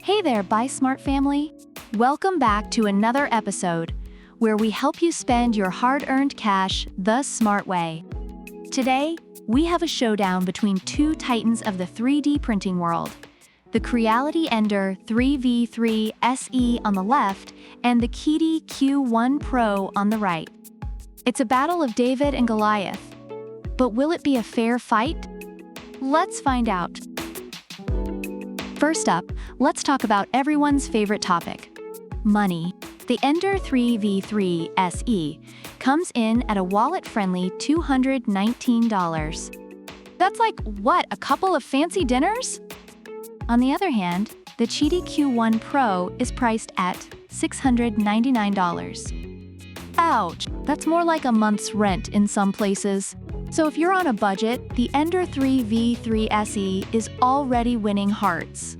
Hey there, Buy Smart family! Welcome back to another episode where we help you spend your hard-earned cash the smart way. Today, we have a showdown between two titans of the 3D printing world, the Creality Ender 3v3 SE on the left and the QIDI Q1 Pro on the right. It's a battle of David and Goliath. But will it be a fair fight? Let's find out. First up, let's talk about everyone's favorite topic: money. The Ender 3v3 SE comes in at a wallet-friendly $219. That's like, what, a couple of fancy dinners? On the other hand, the QIDI Q1 Pro is priced at $699. Ouch, that's more like a month's rent in some places. So if you're on a budget, the Ender 3v3 SE is already winning hearts.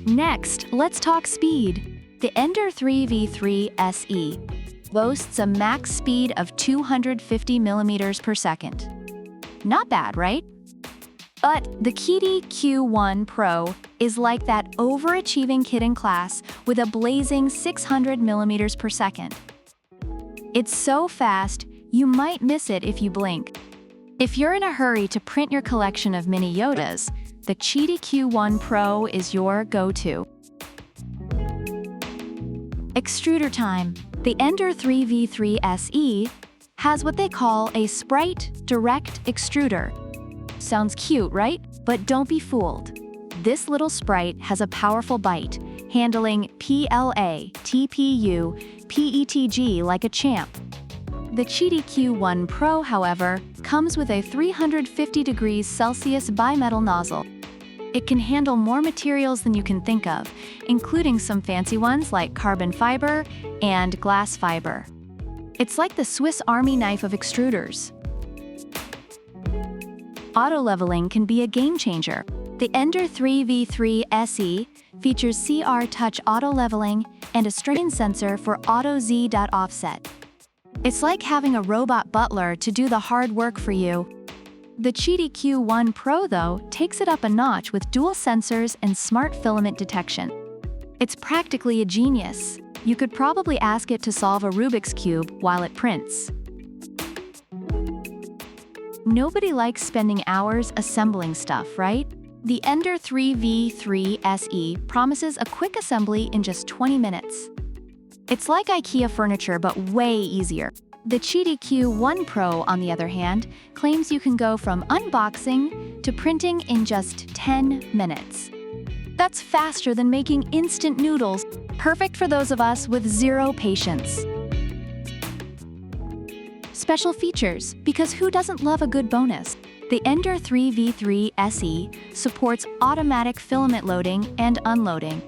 Next, let's talk speed. The Ender 3v3 SE boasts a max speed of 250 millimeters per second. Not bad, right? But the QIDI Q1 Pro is like that overachieving kid in class with a blazing 600 millimeters per second. It's so fast, you might miss it if you blink. If you're in a hurry to print your collection of mini Yodas, the QIDI Q1 Pro is your go-to. Extruder time. The Ender 3v3 SE has what they call a Sprite Direct Extruder. Sounds cute, right? But don't be fooled. This little sprite has a powerful bite, handling PLA, TPU, PETG like a champ. The QIDI Q1 Pro, however, comes with a 350 degrees Celsius bimetal nozzle. It can handle more materials than you can think of, including some fancy ones like carbon fiber and glass fiber. It's like the Swiss Army knife of extruders. Auto-leveling can be a game-changer. The Ender 3v3 SE features CR Touch auto-leveling and a strain sensor for auto Z.offset. It's like having a robot butler to do the hard work for you. The QIDI Q1 Pro, though, takes it up a notch with dual sensors and smart filament detection. It's practically a genius. You could probably ask it to solve a Rubik's Cube while it prints. Nobody likes spending hours assembling stuff, right? The Ender 3v3 SE promises a quick assembly in just 20 minutes. It's like IKEA furniture, but way easier. The QIDI Q1 Pro, on the other hand, claims you can go from unboxing to printing in just 10 minutes. That's faster than making instant noodles, perfect for those of us with zero patience. Special features, because who doesn't love a good bonus? The Ender 3v3 SE supports automatic filament loading and unloading.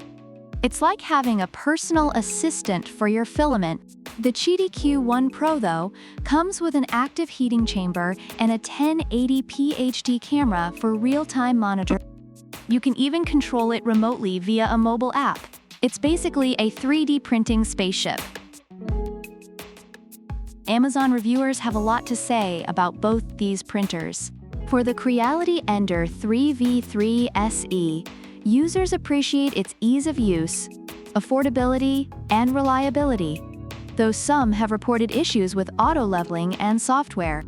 It's like having a personal assistant for your filament. The QIDI Q1 Pro, though, comes with an active heating chamber and a 1080p HD camera for real-time monitoring. You can even control it remotely via a mobile app. It's basically a 3D printing spaceship. Amazon reviewers have a lot to say about both these printers. For the Creality Ender 3v3 SE, users appreciate its ease of use, affordability, and reliability, though some have reported issues with auto-leveling and software.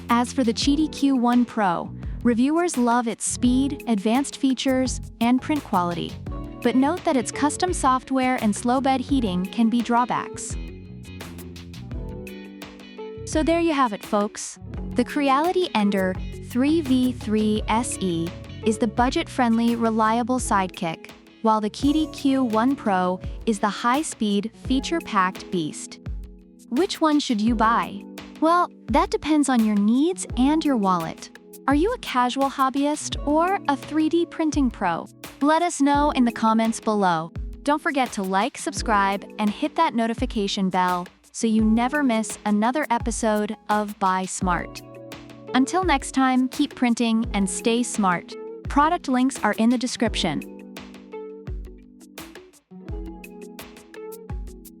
As for the QIDI Q1 Pro, reviewers love its speed, advanced features, and print quality, but note that its custom software and slow bed heating can be drawbacks. So there you have it, folks. The Creality Ender 3v3 SE is the budget-friendly, reliable sidekick, while the QIDI Q1 Pro is the high-speed, feature-packed beast. Which one should you buy? Well, that depends on your needs and your wallet. Are you a casual hobbyist or a 3D printing pro? Let us know in the comments below. Don't forget to like, subscribe, and hit that notification bell so you never miss another episode of Buy Smart. Until next time, keep printing and stay smart. Product links are in the description.